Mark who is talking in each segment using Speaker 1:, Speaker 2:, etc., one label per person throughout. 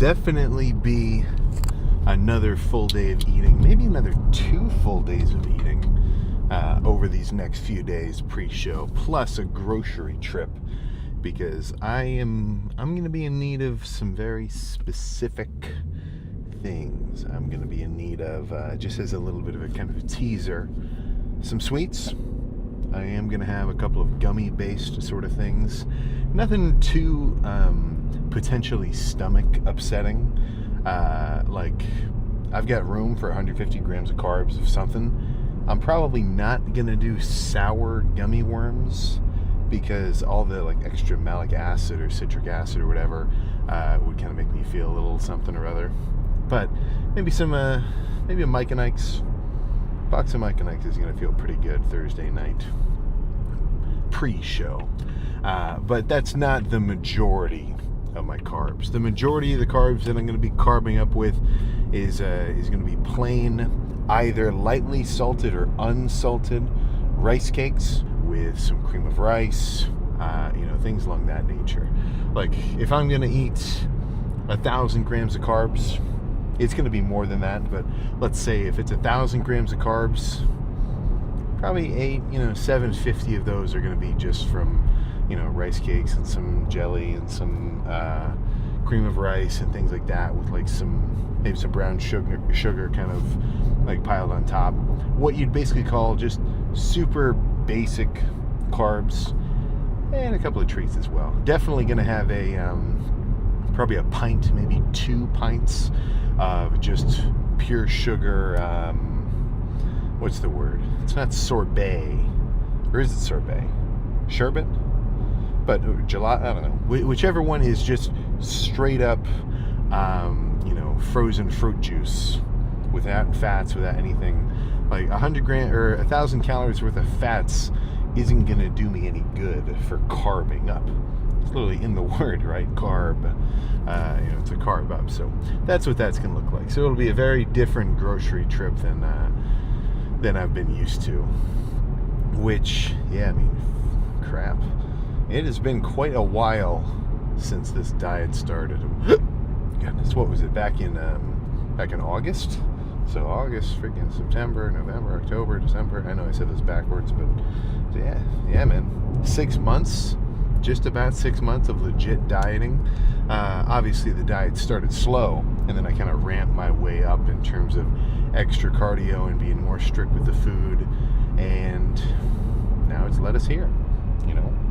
Speaker 1: definitely be another full day of eating, maybe another 2 full days of eating over these next few days pre-show, plus a grocery trip, because I'm going to be in need of some very specific things. I'm going to be in need of, just as a little bit of a kind of a teaser, some sweets. I am going to have a couple of gummy-based sort of things. Nothing too potentially stomach upsetting. Like, I've got room for 150 grams of carbs of something. I'm probably not going to do sour gummy worms, because all the like extra malic acid or citric acid or whatever would kind of make me feel a little something or other. But maybe some, maybe a Mike and Ike's. Box of Mike and Ike's is going to feel pretty good Thursday night pre-show. But that's not the majority of my carbs. The majority of the carbs that I'm going to be carbing up with is going to be plain, either lightly salted or unsalted rice cakes with some cream of rice, things along that nature. Like, if I'm going to eat 1,000 grams of carbs, it's going to be more than that, but let's say if it's 1,000 grams of carbs, probably 750 of those are going to be just from, rice cakes and some jelly and some cream of rice and things like that, with like maybe some brown sugar kind of like piled on top. What you'd basically call just super basic carbs, and a couple of treats as well. Definitely going to have probably a pint, maybe 2 pints of just pure sugar. What's the word? It's not sorbet, or is it sorbet? Sherbet? But gelato, I don't know. Whichever one is just straight up, frozen fruit juice, without fats, without anything. Like 100 grams or 1,000 calories worth of fats isn't gonna do me any good for carbing up. It's literally in the word, right? Carb. It's a carb up. So that's what that's gonna look like. So it'll be a very different grocery trip than I've been used to. Which, crap. It has been quite a while since this diet started. Goodness, what was it? Back in August? So August, freaking September, November, October, December. I know I said this backwards, but yeah, man. 6 months, just about 6 months of legit dieting. Obviously, the diet started slow, and then I kind of ramped my way up in terms of extra cardio and being more strict with the food, and now it's led us here,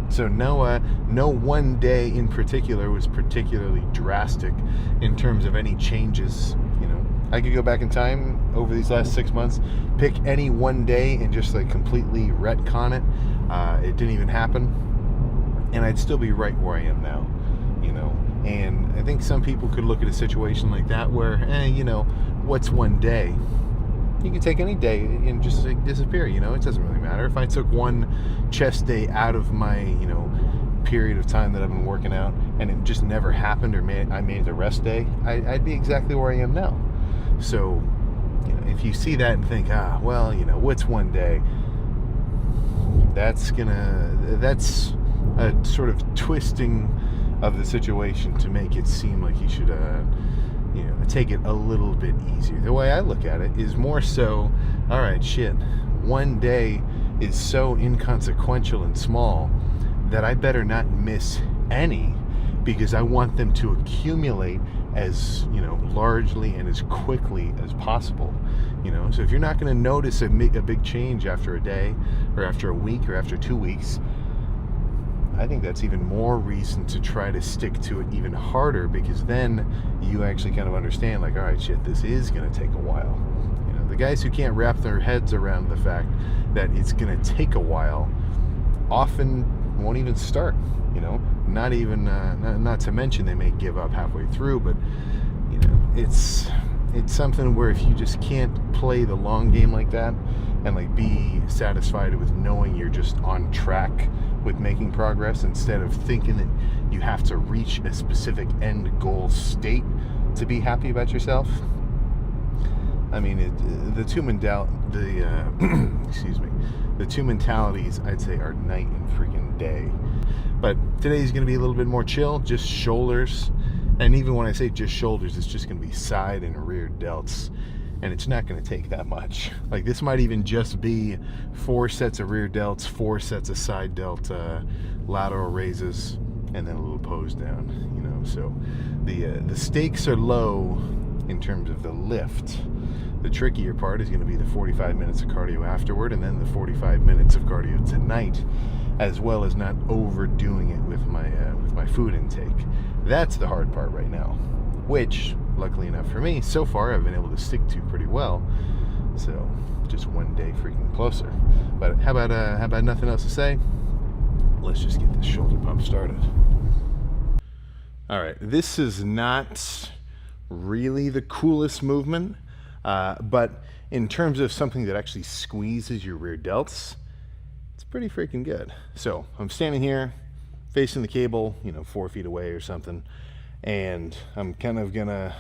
Speaker 1: So no one day in particular was particularly drastic in terms of any changes. I could go back in time over these last 6 months, pick any one day and just like completely retcon it. It didn't even happen, and I'd still be right where I am now, And I think some people could look at a situation like that where, what's one day? You can take any day and just like disappear, It doesn't really matter. If I took one chest day out of my, period of time that I've been working out, and it just never happened, or I made it a rest day, I'd be exactly where I am now. So, if you see that and think, what's one day? That's a sort of twisting of the situation to make it seem like you should, take it a little bit easier. The way I look at it is more so, all right, shit, one day is so inconsequential and small that I better not miss any, because I want them to accumulate as, largely and as quickly as possible. So if you're not going to notice a big change after a day or after a week or after 2 weeks, I think that's even more reason to try to stick to it even harder, because then you actually kind of understand, like, all right, shit, this is going to take a while. The guys who can't wrap their heads around the fact that it's going to take a while often won't even start, not even, not to mention they may give up halfway through, but, it's something where if you just can't play the long game like that and like be satisfied with knowing you're just on track with making progress, instead of thinking that you have to reach a specific end goal state to be happy about yourself. I mean, the two mentalities, I'd say, are night and freaking day. But today's going to be a little bit more chill, just shoulders And even when I say just shoulders, it's just going to be side and rear delts. And it's not going to take that much. Like this might even just be 4 sets of rear delts, 4 sets of side delt lateral raises, and then a little pose down, you know. So the stakes are low in terms of the lift. The trickier part is going to be the 45 minutes of cardio afterward, and then the 45 minutes of cardio tonight, as well as not overdoing it with my food intake. That's the hard part right now, which, luckily enough for me, so far I've been able to stick to pretty well. So just one day freaking closer. But how about nothing else to say? Let's just get this shoulder pump started. All right, this is not really the coolest movement, but in terms of something that actually squeezes your rear delts, it's pretty freaking good. So I'm standing here facing the cable, you know, 4 feet away or something, and I'm kind of gonna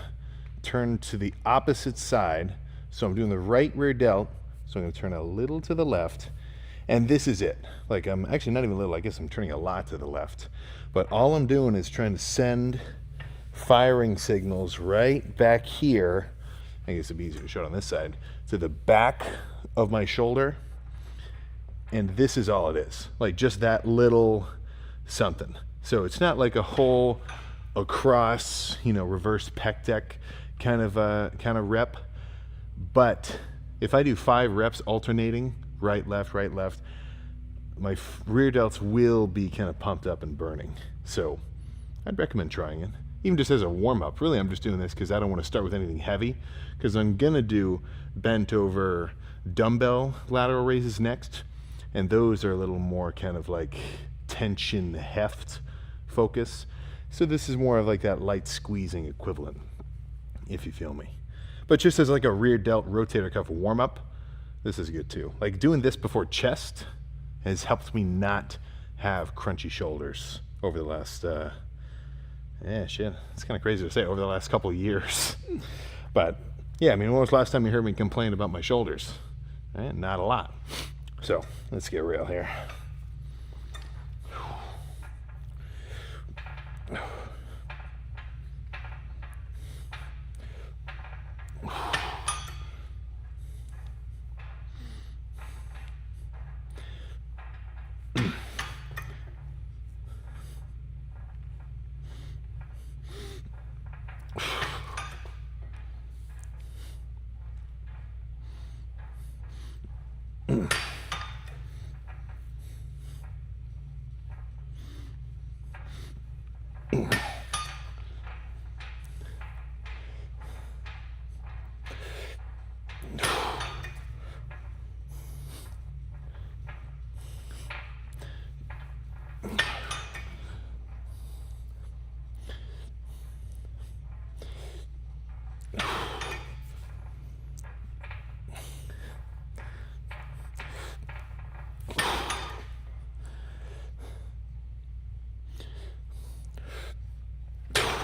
Speaker 1: turn to the opposite side. So I'm doing the right rear delt, so I'm gonna turn a little to the left, and this is it. Like, I'm actually not even a little, I guess I'm turning a lot to the left, but all I'm doing is trying to send firing signals right back here. I guess it'd be easier to show it on this side, to the back of my shoulder, and this is all it is. Like, just that little something. So it's not like a whole across, you know, reverse pec deck kind of rep, but if I do 5 reps alternating right left, my rear delts will be kind of pumped up and burning. So I'd recommend trying it, even just as a warm-up. Really, I'm just doing this because I don't want to start with anything heavy, because I'm gonna do bent over dumbbell lateral raises next, and those are a little more kind of like tension heft focus. So this is more of like that light squeezing equivalent, if you feel me. But just as like a rear delt rotator cuff warm up, this is good too. Like doing this before chest has helped me not have crunchy shoulders over the last, it's kind of crazy to say, over the last couple of years. But yeah, I mean, when was the last time you heard me complain about my shoulders? Not a lot. So let's get real here.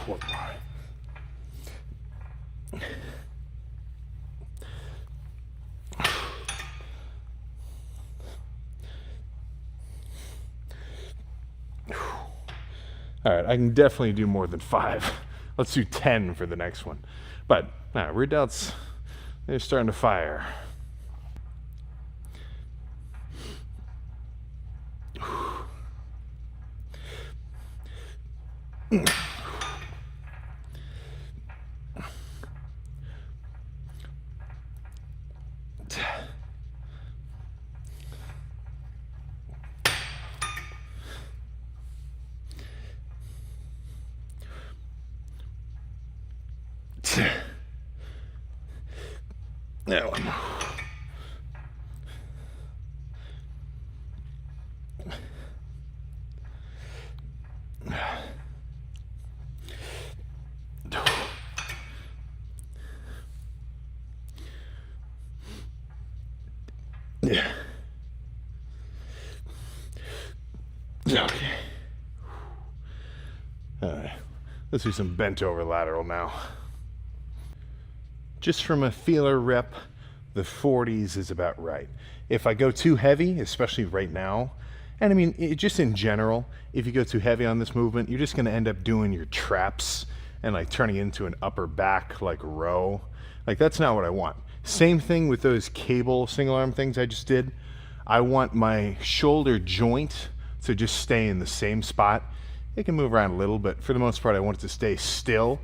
Speaker 1: One more. All right, I can definitely do more than 5. Let's do 10 for the next one. But rear delts, they're starting to fire. That one. Yeah. Okay. All right. Let's do some bent over lateral now. Just from a feeler rep, the 40s is about right. If I go too heavy, especially right now, and I mean, just in general, if you go too heavy on this movement, you're just gonna end up doing your traps and like turning into an upper back like row. Like that's not what I want. Same thing with those cable single arm things I just did. I want my shoulder joint to just stay in the same spot. It can move around a little, but for the most part I want it to stay still,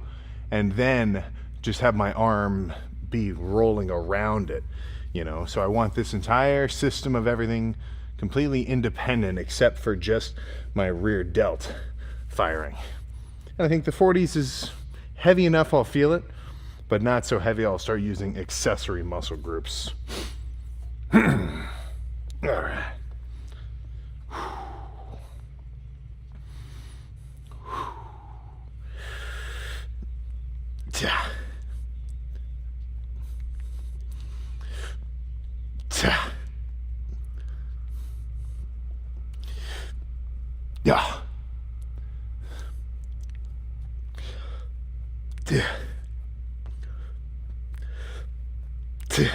Speaker 1: and then just have my arm be rolling around it, you know. So I want this entire system of everything completely independent except for just my rear delt firing. And I think the 40s is heavy enough I'll feel it, but not so heavy I'll start using accessory muscle groups. All right. Yeah. Yeah. Okay.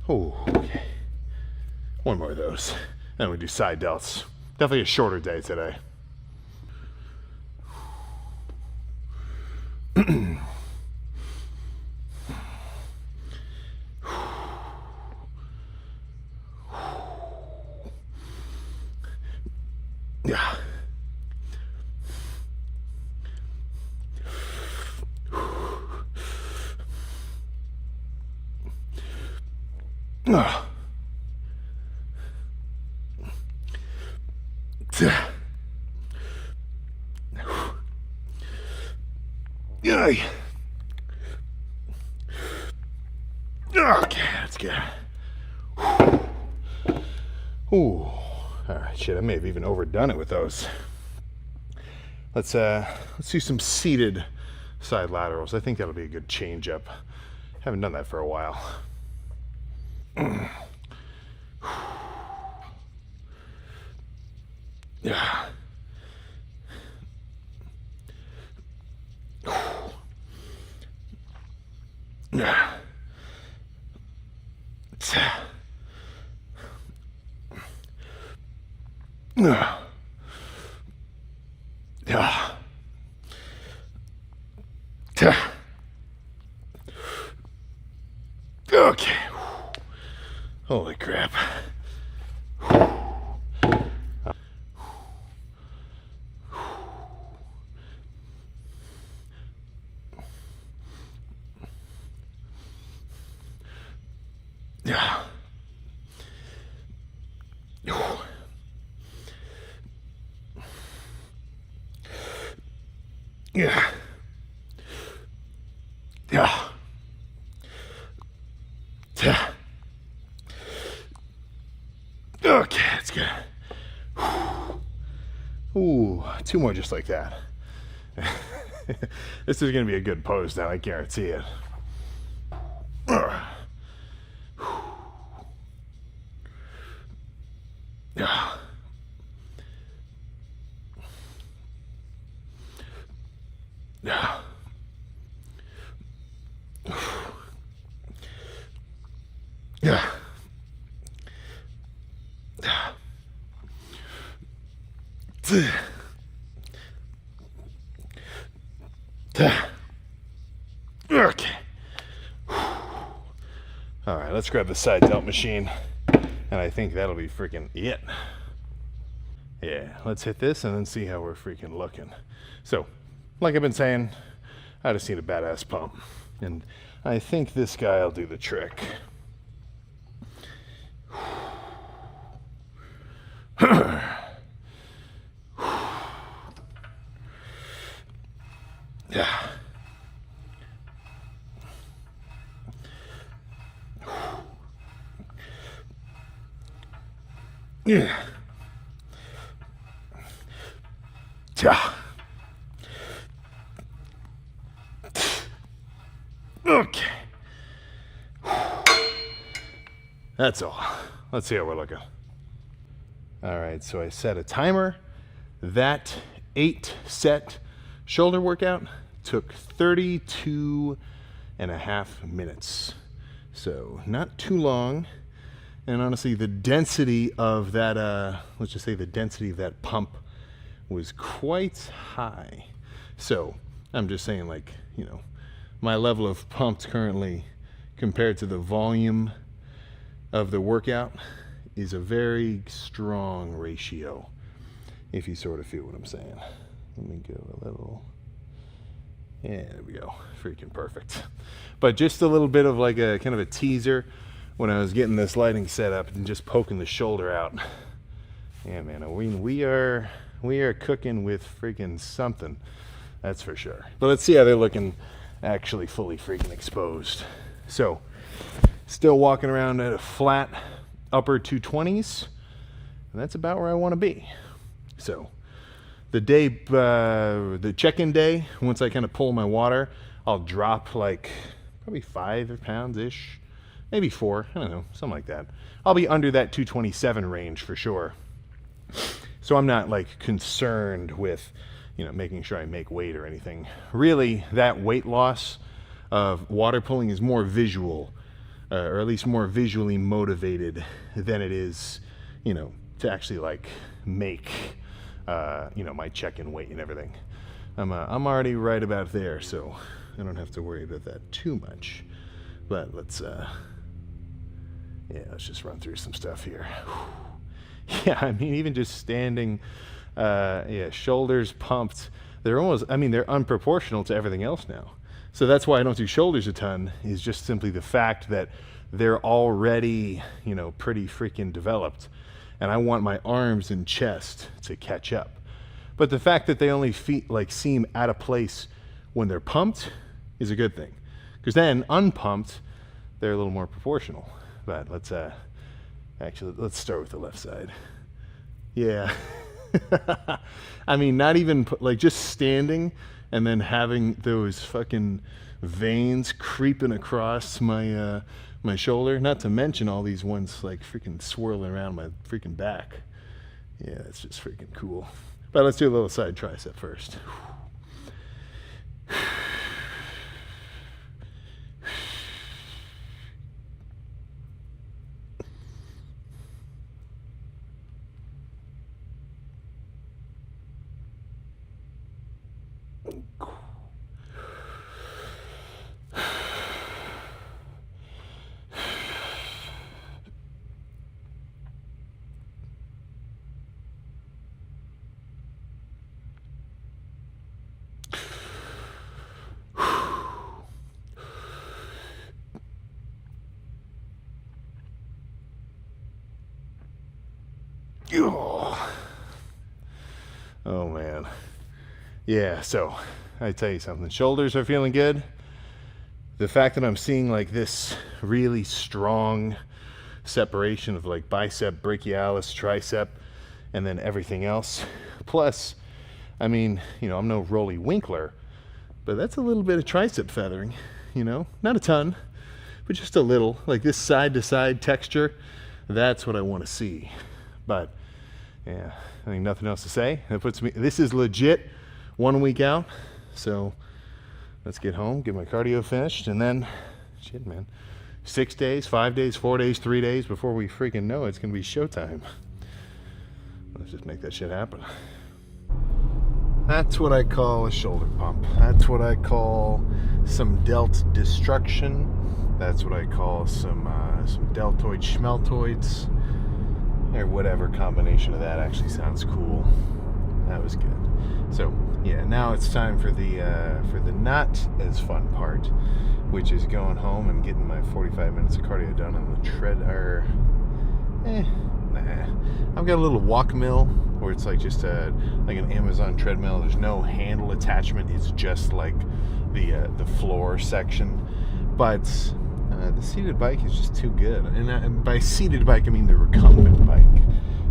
Speaker 1: Oh, okay. One more of those. Then we do side delts. Definitely a shorter day today. Yeah. Okay, that's good. Ooh, all right, shit, I may have even overdone it with those. Let's do some seated side laterals. I think that'll be a good change up. Haven't done that for a while. Yeah. Yeah. Yeah. Okay. Holy crap. Yeah. Yeah. Yeah. Yeah. Okay, that's good. Ooh, two more just like that. This is going to be a good pose now, I guarantee it. Yeah. Yeah. Yeah. Okay. All right, let's grab the side delt machine, and I think that'll be freaking it. Yeah, let's hit this and then see how we're freaking looking. So, like I've been saying, I just need a badass pump, and I think this guy will do the trick. Yeah. Yeah. Yeah. Okay. That's all. Let's see how we're looking. All right, so I set a timer. That 8-set shoulder workout took 32.5 minutes. So not too long. And honestly, the density of that, let's just say the density of that pump was quite high. So I'm just saying, like, you know, my level of pumped currently compared to the volume of the workout is a very strong ratio, if you sort of feel what I'm saying. Let me go a little. Yeah, there we go. Freaking perfect. But just a little bit of like a kind of a teaser when I was getting this lighting set up and just poking the shoulder out. Yeah, man, we are cooking with freaking something. That's for sure. But let's see how they're looking actually fully freaking exposed. So, still walking around at a flat upper 220s, and that's about where I want to be. So, the check-in day, once I kind of pull my water, I'll drop like probably 5 pounds-ish, maybe 4, I don't know, something like that. I'll be under that 227 range for sure. So I'm not like concerned with, you know, making sure I make weight or anything. Really, that weight loss of water pulling is more visual, or at least more visually motivated than it is, you know, to actually like make, you know, my check-in weight and everything. I'm already right about there, so I don't have to worry about that too much. But let's just run through some stuff here. Yeah, I mean, even just standing, shoulders pumped, they're almost, I mean, they're unproportional to everything else now. So that's why I don't do shoulders a ton, is just simply the fact that they're already, you know, pretty freaking developed. And I want my arms and chest to catch up. But the fact that they only seem out of place when they're pumped is a good thing. Because then, unpumped, they're a little more proportional. But let's start with the left side. Yeah. I mean, not even, like, just standing and then having those fucking veins creeping across my my shoulder, not to mention all these ones like freaking swirling around my freaking back. Yeah, it's just freaking cool. But let's do a little side tricep first. Oh man. Yeah, so I tell you something, shoulders are feeling good. The fact that I'm seeing like this really strong separation of like bicep, brachialis, tricep, and then everything else. Plus, I mean, you know, I'm no Rolly Winkler, but that's a little bit of tricep feathering, you know, not a ton, but just a little, like this side to side texture. That's what I want to see. But yeah, I think nothing else to say. That puts me, this is legit 1 week out. So let's get home, get my cardio finished, and then shit, man, 6 days, 5 days, 4 days, 3 days before we freaking know it's gonna be showtime. Let's just make that shit happen. That's what I call a shoulder pump. That's what I call some delt destruction. That's what I call some deltoid schmeltoids, or whatever combination of that actually sounds cool. That was good. So yeah, now it's time for the not as fun part, which is going home and getting my 45 minutes of cardio done on the tread. I've got a little walk mill where it's like just like an Amazon treadmill. There's no handle attachment. It's just like the floor section. But the seated bike is just too good. And by seated bike, I mean the recumbent bike.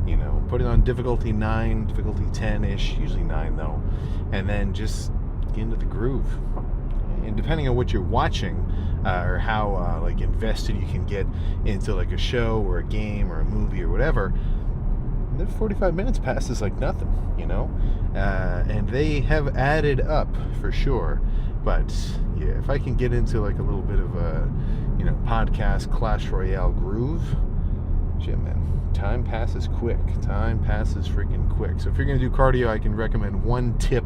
Speaker 1: You know, put it on difficulty 9, difficulty 10-ish, usually 9 though, and then just get into the groove. And depending on what you're watching, or how like invested you can get into like a show or a game or a movie or whatever, the 45 minutes passes like nothing, you know. And they have added up for sure. But yeah, if I can get into like a little bit of a, you know, podcast Clash Royale groove, Gym, man. Time passes quick. Time passes freaking quick. So if you're going to do cardio, I can recommend one tip,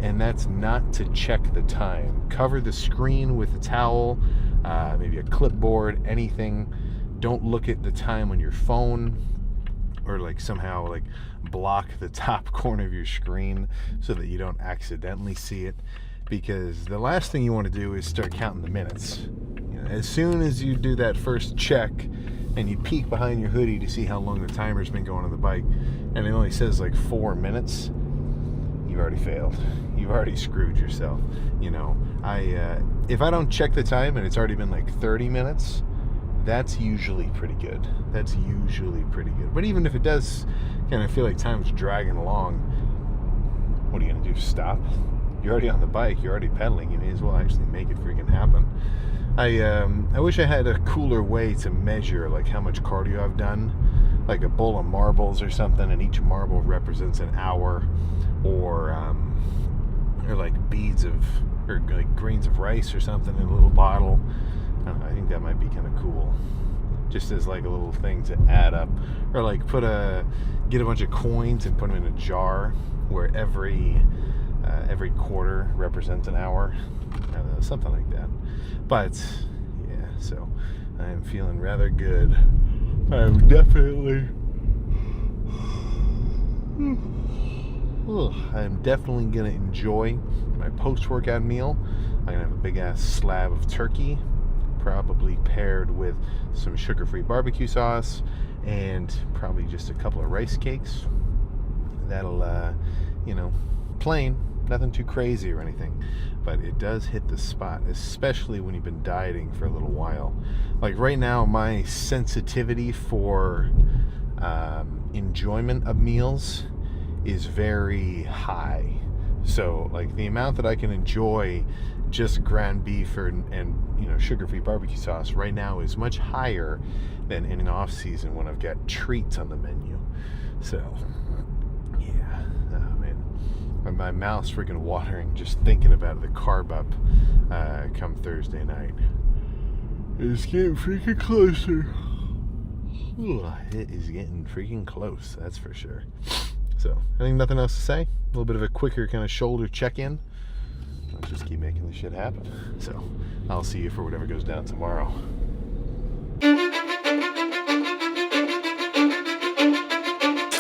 Speaker 1: and that's not to check the time. Cover the screen with a towel, maybe a clipboard, anything. Don't look at the time on your phone, or like somehow like block the top corner of your screen so that you don't accidentally see it, because the last thing you want to do is start counting the minutes. You know, as soon as you do that first check and you peek behind your hoodie to see how long the timer's been going on the bike, and it only says like 4 minutes, you've already failed. You've already screwed yourself. You know, if I don't check the time and it's already been like 30 minutes, that's usually pretty good. That's usually pretty good. But even if it does kind of feel like time's dragging along, what are you gonna do? Stop? You're already on the bike. You're already pedaling. You may as well actually make it freaking happen. I wish I had a cooler way to measure like how much cardio I've done, like a bowl of marbles or something, and each marble represents an hour, or like beads of, or like grains of rice or something in a little bottle. I don't know, I think that might be kind of cool, just as like a little thing to add up, or like get a bunch of coins and put them in a jar where every quarter represents an hour. I don't know, something like that. But yeah, so I am feeling rather good. I'm definitely gonna enjoy my post-workout meal. I'm gonna have a big ass slab of turkey, probably paired with some sugar-free barbecue sauce, and probably just a couple of rice cakes. That'll plain, nothing too crazy or anything, but it does hit the spot, especially when you've been dieting for a little while. Like right now, my sensitivity for enjoyment of meals is very high. So like the amount that I can enjoy just ground beef and sugar-free barbecue sauce right now is much higher than in an off season when I've got treats on the menu. So yeah, oh man, my mouth's freaking watering just thinking about the carb up come Thursday night. It's getting freaking closer. It is getting freaking close, that's for sure. So I think nothing else to say. A little bit of a quicker kind of shoulder check-in. Let's just keep making this shit happen. So I'll see you for whatever goes down tomorrow.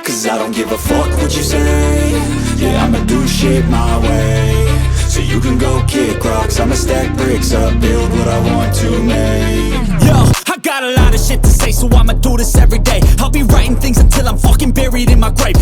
Speaker 2: Cause I don't give a fuck what you say. Yeah, I'ma do shit my way. So you can go kick rocks, I'ma stack bricks up, build what I want to make. Yo, I got a lot of shit to say, so I'ma do this every day. I'll be writing things until I'm fucking buried in my grave.